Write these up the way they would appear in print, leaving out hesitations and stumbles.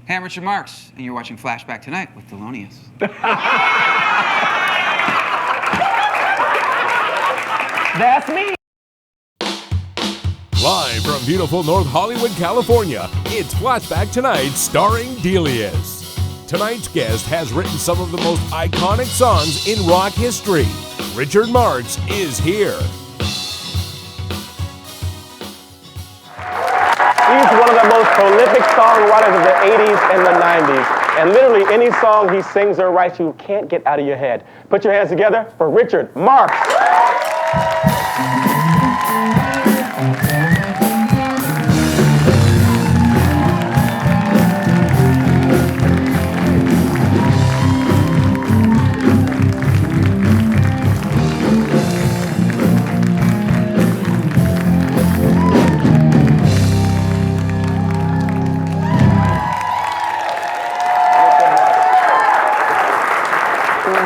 Hey, I'm Richard Marx, and you're watching Flashback tonight with Thelonious. That's me. Live from beautiful North Hollywood, California, it's Flashback Tonight starring Delius. Tonight's guest has written some of the most iconic songs in rock history. Richard Marx is here. He's one of the most prolific songwriters of the 80s and the 90s. And literally any song he sings or writes, you can't get out of your head. Put your hands together for Richard Marx.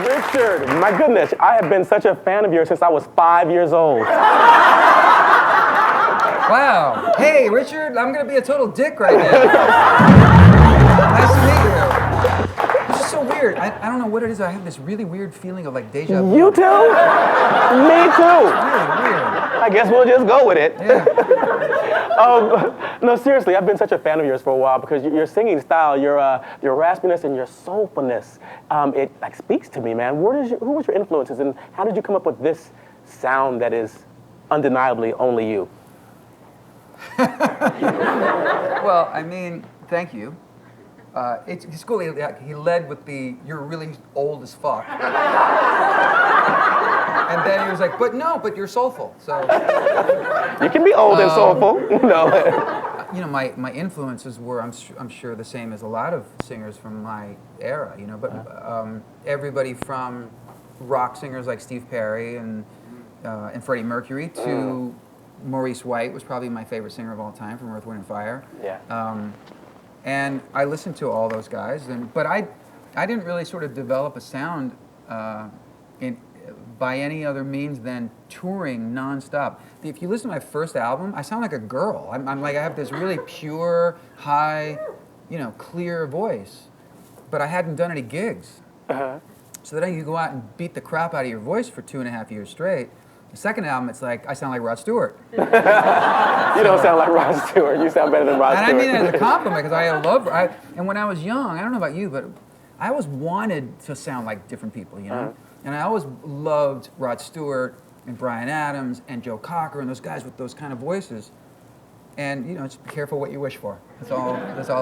Richard, my goodness, I have been such a fan of yours since I was 5 years old. Wow. Hey, Richard, I'm going to be a total dick right now. Nice to meet you. It's just so weird. I don't know what it is. I have this really weird feeling of like deja vu. You too? Me too. Really weird. I guess we'll just go with it. Yeah. No, seriously, I've been such a fan of yours for a while because your singing style, your raspiness and your soulfulness, it like speaks to me, man. Who was your influences and how did you come up with this sound that is undeniably only you? Well, I mean, thank you. It's cool. He led with the "you're really old as fuck," and then he was like, "But no, you're soulful." So You can be old and soulful, no. you know, my influences were, I'm sure, the same as a lot of singers from my era. You know, but everybody from rock singers like Steve Perry and Freddie Mercury to Maurice White was probably my favorite singer of all time from Earth, Wind and Fire. Yeah. And I listened to all those guys, but I didn't really sort of develop a sound by any other means than touring nonstop. If you listen to my first album, I sound like a girl. I'm like, I have this really pure, high, you know, clear voice, but I hadn't done any gigs. So then you go out and beat the crap out of your voice for 2.5 years straight. The second album, it's like, I sound like Rod Stewart. You don't sound like Rod Stewart. You sound better than Rod Stewart. And I mean it as a compliment, because and when I was young, I don't know about you, but I always wanted to sound like different people, you know? And I always loved Rod Stewart and Bryan Adams and Joe Cocker and those guys with those kind of voices. And, you know, just be careful what you wish for. That's all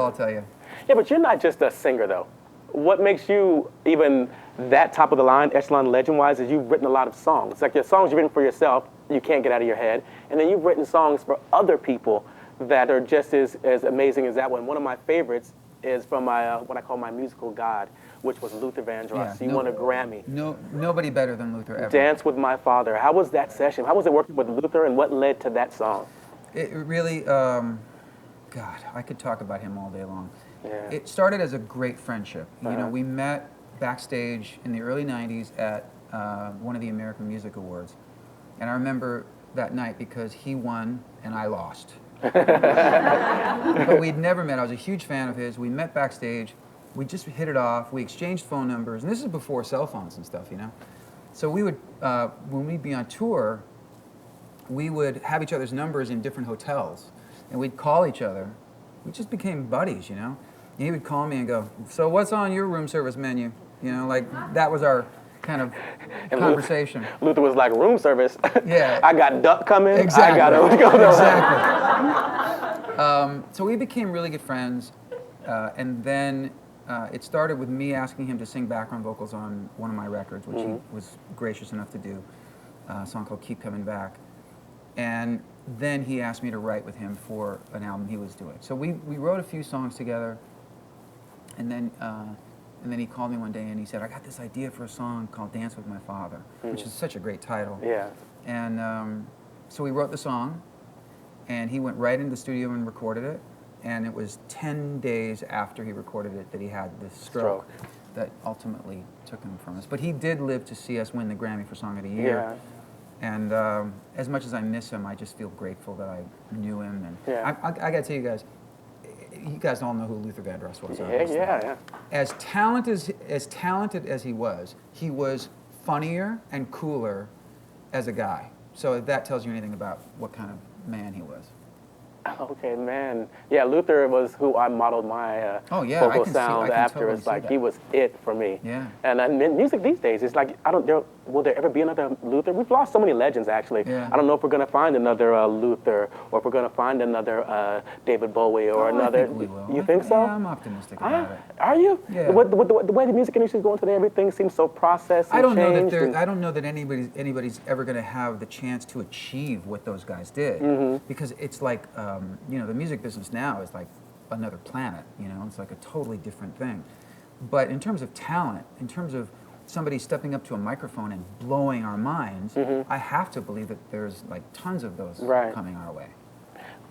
I'll tell you. Yeah, but you're not just a singer, though. What makes you even that top of the line, echelon legend-wise, is you've written a lot of songs. Like your songs you've written for yourself, you can't get out of your head. And then you've written songs for other people that are just as amazing as that one. One of my favorites is from my what I call my musical god, which was Luther Vandross. He won a Grammy. Nobody better than Luther ever. Dance with My Father. How was that session? How was it working with Luther, and what led to that song? It really, God, I could talk about him all day long. Yeah. It started as a great friendship. You know, we met backstage in the early 90s at one of the American Music Awards. And I remember that night because he won and I lost. But we'd never met. I was a huge fan of his. We met backstage. We just hit it off. We exchanged phone numbers. And this is before cell phones and stuff, you know? So we would, when we'd be on tour, we would have each other's numbers in different hotels. And we'd call each other. We just became buddies, you know? And he would call me and go, "So what's on your room service menu?" You know, like that was our kind of conversation. Luther was like, "Room service? Yeah. I got duck coming. Exactly. I got to go to Exactly. So we became really good friends. And then it started with me asking him to sing background vocals on one of my records, which he was gracious enough to do, a song called Keep Coming Back. And then he asked me to write with him for an album he was doing. So we wrote a few songs together, and then he called me one day and he said, "I got this idea for a song called Dance with My Father," which is such a great title. Yeah. And so we wrote the song, and he went right into the studio and recorded it, and it was 10 days after he recorded it that he had this stroke that ultimately took him from us. But he did live to see us win the Grammy for Song of the Year. Yeah. And as much as I miss him, I just feel grateful that I knew him. And Yeah. I got to tell you guys, you guys all know who Luther Vandross was. Yeah, obviously. yeah. As talented as he was funnier and cooler as a guy. So if that tells you anything about what kind of man he was. Okay, man. Yeah, Luther was who I modeled my Oh, yeah, I vocal can sound see- I can after. totally It's see like that. he was it for me. Yeah. And music these days, it's like will there ever be another Luther? We've lost so many legends, actually. Yeah. I don't know if we're gonna find another Luther, or if we're gonna find another David Bowie, or another. I think we will. You think so? Yeah, I'm optimistic about it. Are you? Yeah. The way the music industry is going today, everything seems so processed. And I don't know that changed and- I don't know that anybody's ever going to have the chance to achieve what those guys did, because it's like the music business now is like another planet. It's like a totally different thing. But in terms of talent, in terms of somebody stepping up to a microphone and blowing our minds, I have to believe that there's like tons of those coming our way.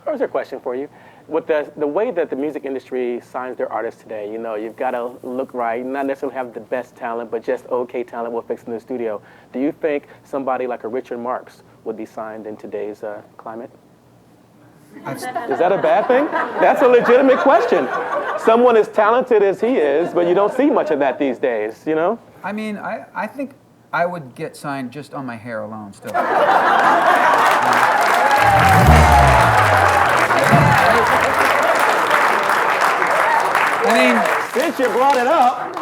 Here's a question for you. With the way that the music industry signs their artists today, you've got to look right, not necessarily have the best talent, but just okay talent will fix in the studio. Do you think somebody like a Richard Marx would be signed in today's climate? Is that a bad thing? That's a legitimate question. Someone as talented as he is, but you don't see much of that these days, I mean, I think I would get signed just on my hair alone still. I mean, Since you brought it up.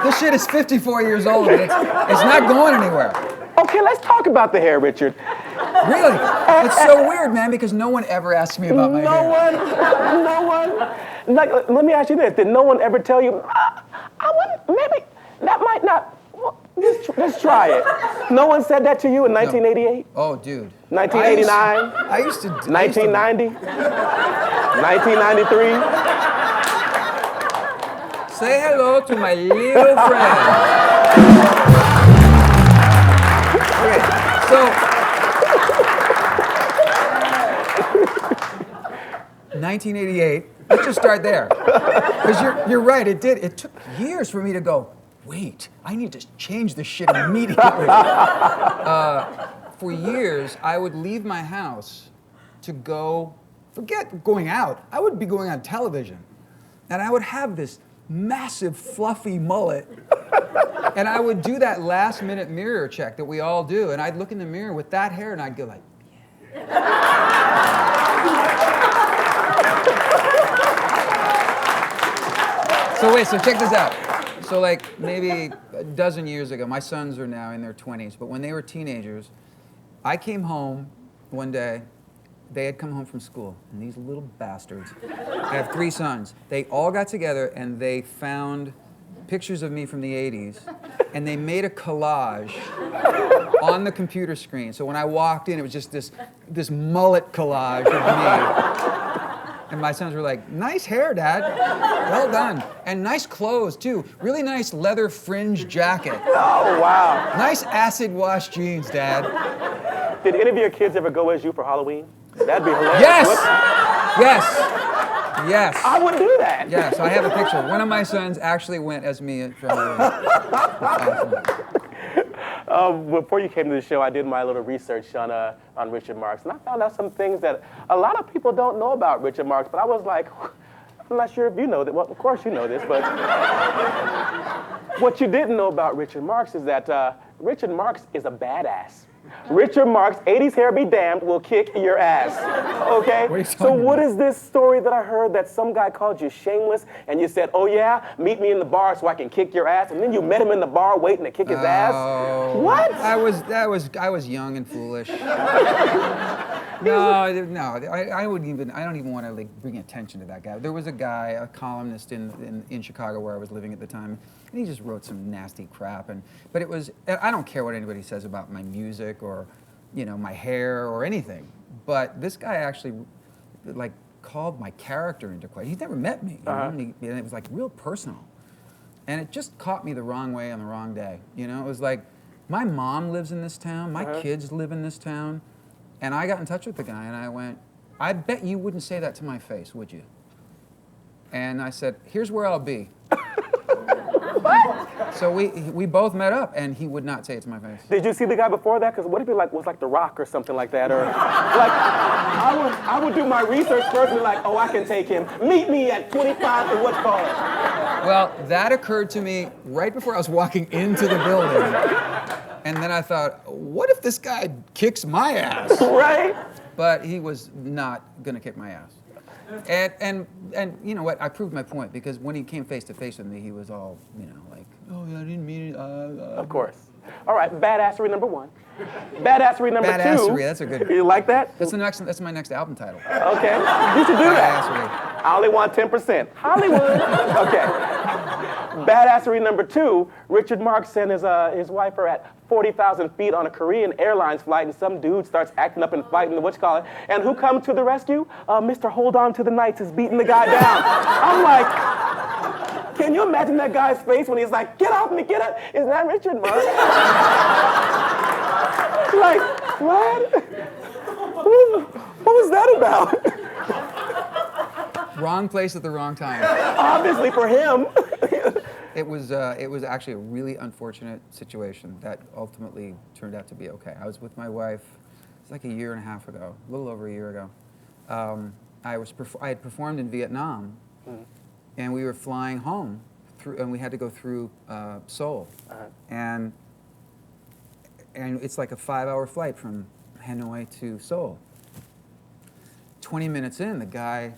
this shit is 54 years old. It's not going anywhere. Okay, let's talk about the hair, Richard. Really? It's so weird, man, because no one ever asks me about my hair. No one. Like, let me ask you this. Did no one ever tell you, I wouldn't, maybe, that might not, well, let's try it. No one said that to you in 1988? Oh, dude. 1989? I used to 1990? 1993? Say hello to my little friend. Okay, so 1988. Let's just start there, because you're right. It took years for me to go. Wait, I need to change this shit immediately. For years, I would leave my house to go. Forget going out. I would be going on television, and I would have this massive fluffy mullet, and I would do that last-minute mirror check that we all do, and I'd look in the mirror with that hair, and I'd go like, So check this out. So like maybe a dozen years ago, my sons are now in their 20s, but when they were teenagers, I came home one day. They had come home from school, and these little bastards, I have 3 sons, they all got together and they found pictures of me from the 80s, and they made a collage on the computer screen. So when I walked in, it was just this mullet collage of me. And my sons were like, nice hair, Dad. Well done. And nice clothes, too. Really nice leather fringe jacket. Oh, wow. Nice acid wash jeans, Dad. Did any of your kids ever go as you for Halloween? That'd be hilarious. Yes. I would do that. Yes, I have a picture. One of my sons actually went as me for Halloween. Before you came to the show, I did my little research on Richard Marx, and I found out some things that a lot of people don't know about Richard Marx, but I was like, I'm not sure if you know that. Well, of course you know this, but what you didn't know about Richard Marx is that Richard Marx is a badass. Richard Marx, 80's hair be damned, will kick your ass. Okay? So what is this story that I heard that some guy called you shameless and you said, oh yeah, meet me in the bar so I can kick your ass, and then you met him in the bar waiting to kick his ass? What? I was young and foolish. No, I don't even want to like bring attention to that guy. There was a guy, a columnist in Chicago where I was living at the time, and he just wrote some nasty crap. But it was, I don't care what anybody says about my music or, my hair or anything. But this guy actually, like, called my character into question. He's never met me, and it was like real personal. And it just caught me the wrong way on the wrong day. It was like, my mom lives in this town, my kids live in this town. And I got in touch with the guy and I went, I bet you wouldn't say that to my face, would you? And I said, here's where I'll be. What? So we both met up and he would not say it to my face. Did you see the guy before that? Because what if he was like The Rock or something like that? Or like, I would do my research first and be like, oh, I can take him. Meet me at 25 and what's called. Well, that occurred to me right before I was walking into the building. And then I thought, what if this guy kicks my ass? Right? But he was not going to kick my ass. And you know what? I proved my point because when he came face to face with me, he was all, like, oh, yeah, I didn't mean it. Of course. All right, Bad-Assery number 1. Bad-Assery number 2. Bad-Assery, that's a good. You like that? That's my next album title. Okay, you should do that. Bad-Assery. I only want 10%. Hollywood. Okay. Bad-Assery number 2. Richard Marx and his wife are at 40,000 feet on a Korean Airlines flight, and some dude starts acting up and fighting the whatchamacallit. And who comes to the rescue? Mr. Hold On to the Knights is beating the guy down. I'm like, can you imagine that guy's face when he's like, get off me, get up? Is that Richard Marx? Like, what? What was that about? Wrong place at the wrong time. Obviously for him. It was actually a really unfortunate situation that ultimately turned out to be okay. I was with my wife, it's like a year and a half ago, a little over a year ago. I had performed in Vietnam, and we were flying home, and we had to go through Seoul. And it's like a 5-hour flight from Hanoi to Seoul. 20 minutes in, the guy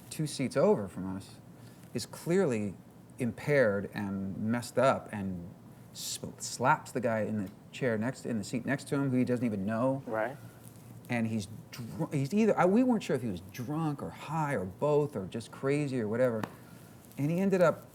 2 seats over from us is clearly impaired and messed up and slaps the guy in the seat next to him who he doesn't even know. Right. And he's either, we weren't sure if he was drunk or high or both or just crazy or whatever. And he ended up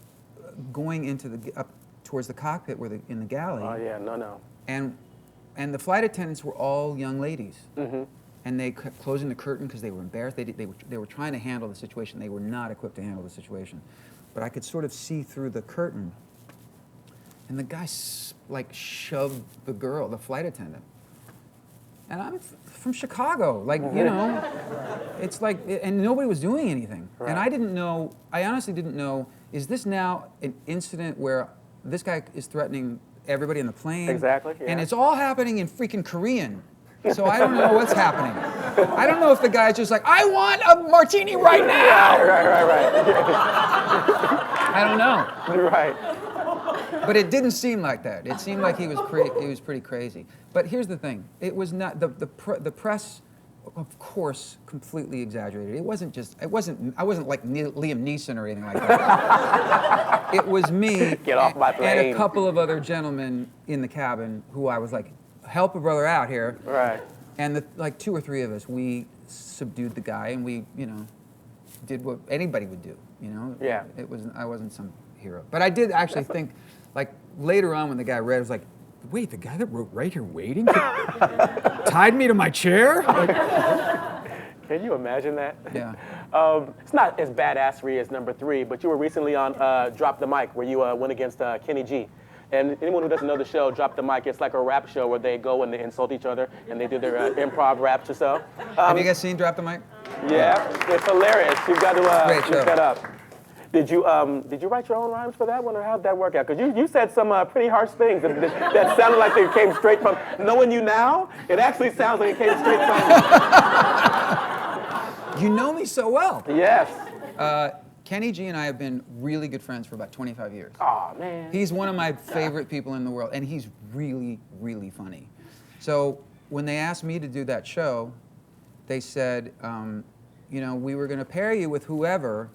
going up towards the cockpit in the galley. Oh yeah, no. And the flight attendants were all young ladies. Mm-hmm. And they kept closing the curtain because they were embarrassed. They were trying to handle the situation. They were not equipped to handle the situation. But I could sort of see through the curtain. And the guy shoved the flight attendant. And I'm from Chicago, it's like, and nobody was doing anything. Right. And I honestly didn't know, is this now an incident where this guy is threatening everybody in the plane? Exactly, yeah. And it's all happening in freaking Korean. So I don't know what's happening. I don't know if the guy's just like, I want a martini right now. Right. I don't know. Right. But it didn't seem like that. It seemed like he was pretty crazy. But here's the thing: it was not the press, of course, completely exaggerated. I wasn't like Liam Neeson or anything like that. It was me Get off my plane. and a couple of other gentlemen in the cabin who I was like, help a brother out here. Right. And 2 or 3 of us, we subdued the guy, and we, did what anybody would do. Yeah. I wasn't some hero, but I did actually think, later on when the guy read, I was like, wait, the guy that wrote "Right Here Waiting" tied me to my chair? Can you imagine that? Yeah. It's not as Bad-Assery as number 3, but you were recently on Drop the Mic, where you went against Kenny G. And anyone who doesn't know the show, Drop the Mic, it's like a rap show where they go and they insult each other and they do their improv raps or so. Have you guys seen Drop the Mic? Yeah, it's hilarious. You've got to look that up. Did you write your own rhymes for that one, or how'd that work out? Because you said some pretty harsh things that sounded like they came straight from, knowing you now, it actually sounds like it came straight from You know me so well. Yes. Kenny G and I have been really good friends for about 25 years. Aw, man. He's one of my favorite people in the world, and he's really, really funny. So when they asked me to do that show, they said, we were going to pair you with whoever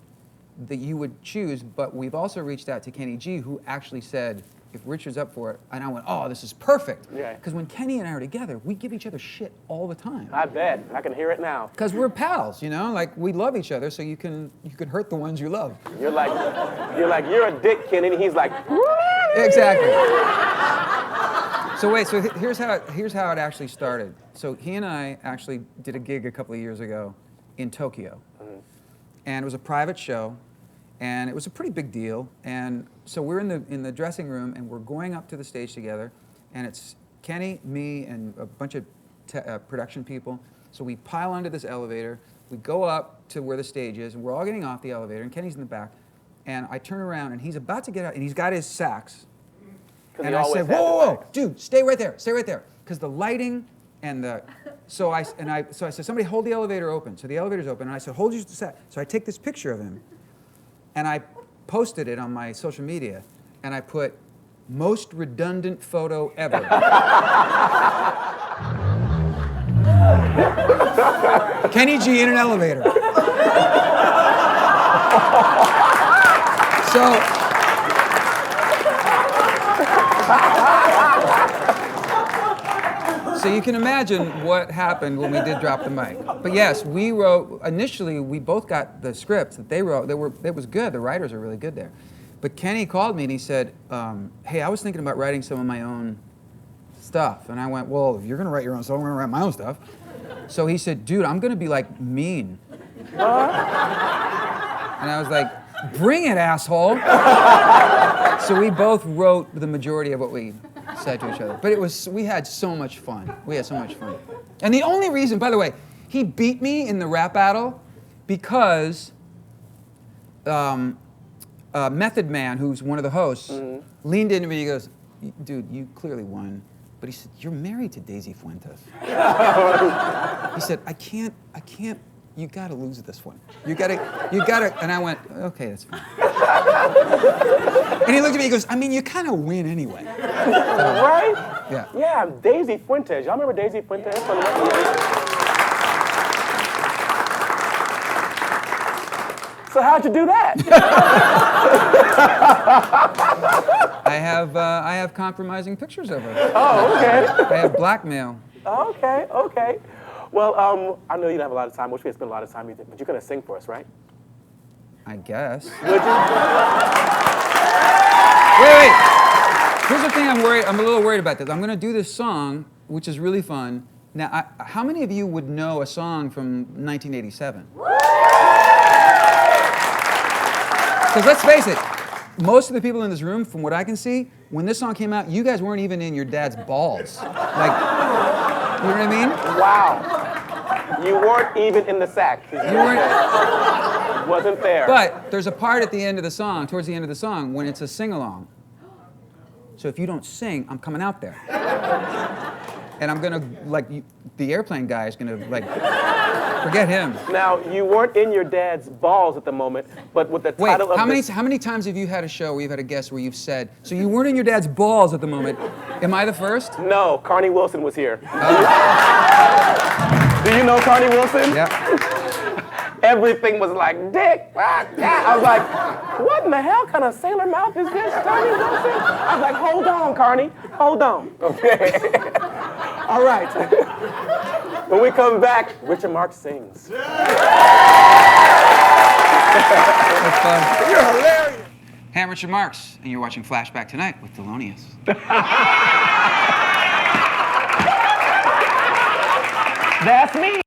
that you would choose, but we've also reached out to Kenny G, who actually said, if Richard's up for it, and I went, oh, this is perfect. Yeah. Because when Kenny and I are together, we give each other shit all the time. I bet. I can hear it now. Because we're pals, we love each other, so you could hurt the ones you love. You're like, you're a dick, Kenny, and he's like, exactly. So here's how it actually started. So he and I actually did a gig a couple of years ago in Tokyo, and it was a private show. And it was a pretty big deal. And so we're in the dressing room, and we're going up to the stage together. And it's Kenny, me, and a bunch of production people. So we pile onto this elevator. We go up to where the stage is, and we're all getting off the elevator. And Kenny's in the back. And I turn around, and he's about to get out, and he's got his sax. And I said, whoa, dude, stay right there. Because the lighting And so I said, somebody hold the elevator open. So the elevator's open, and I said, hold your set. So I take this picture of him, and I posted it on my social media, and I put, most redundant photo ever. Kenny G in an elevator. So you can imagine what happened when we did drop the mic. But yes, we wrote, initially we both got the scripts that they wrote, it was good, the writers are really good there. But Kenny called me and he said, hey, I was thinking about writing some of my own stuff. And I went, well, if you're gonna write your own stuff, I'm gonna write my own stuff. So he said, dude, I'm gonna be like mean. And I was like, bring it, asshole. So we both wrote the majority of what we said to each other. But we had so much fun. We had so much fun. And the only reason, by the way, he beat me in the rap battle because Method Man, who's one of the hosts, leaned into me and he goes, dude, you clearly won. But he said, you're married to Daisy Fuentes. He said, I can't, you gotta lose this one. You gotta, and I went, okay, that's fine. And he looked at me, he goes, I mean, you kind of win anyway. Right? Yeah. Yeah, Daisy Fuentes. Y'all remember Daisy Fuentes from the 1980s? So how'd you do that? I have compromising pictures of her. Oh, okay. I have blackmail. Okay, okay. Well, I know you don't have a lot of time. Wish we had spent a lot of time with you, but you're gonna sing for us, right? I guess. Would you? Wait. Here's the thing I'm a little worried about this. I'm gonna do this song, which is really fun. Now, how many of you would know a song from 1987? Because let's face it, most of the people in this room, from what I can see, when this song came out, you guys weren't even in your dad's balls. Like, you know what I mean? Wow. You weren't even in the sack. You weren't. Wasn't there. But there's a part at the end of the song, towards the end of the song, when it's a sing-along. So if you don't sing, I'm coming out there. And I'm gonna, the airplane guy is gonna, forget him. Now, you weren't in your dad's balls at the moment, but with the title of how many times have you had a show where you've had a guest where you've said, so you weren't in your dad's balls at the moment? Am I the first? No, Carney Wilson was here. Do you know Carney Wilson? Yeah. Everything was like, dick, I was like, what in the hell kind of sailor mouth is this, Carney Wilson? I was like, hold on, Carney, hold on. Okay. All right. When we come back, Richard Marx sings. That's fun. You're hilarious. Hey, I'm Richard Marx, and you're watching Flashback Tonight with Thelonious. That's me.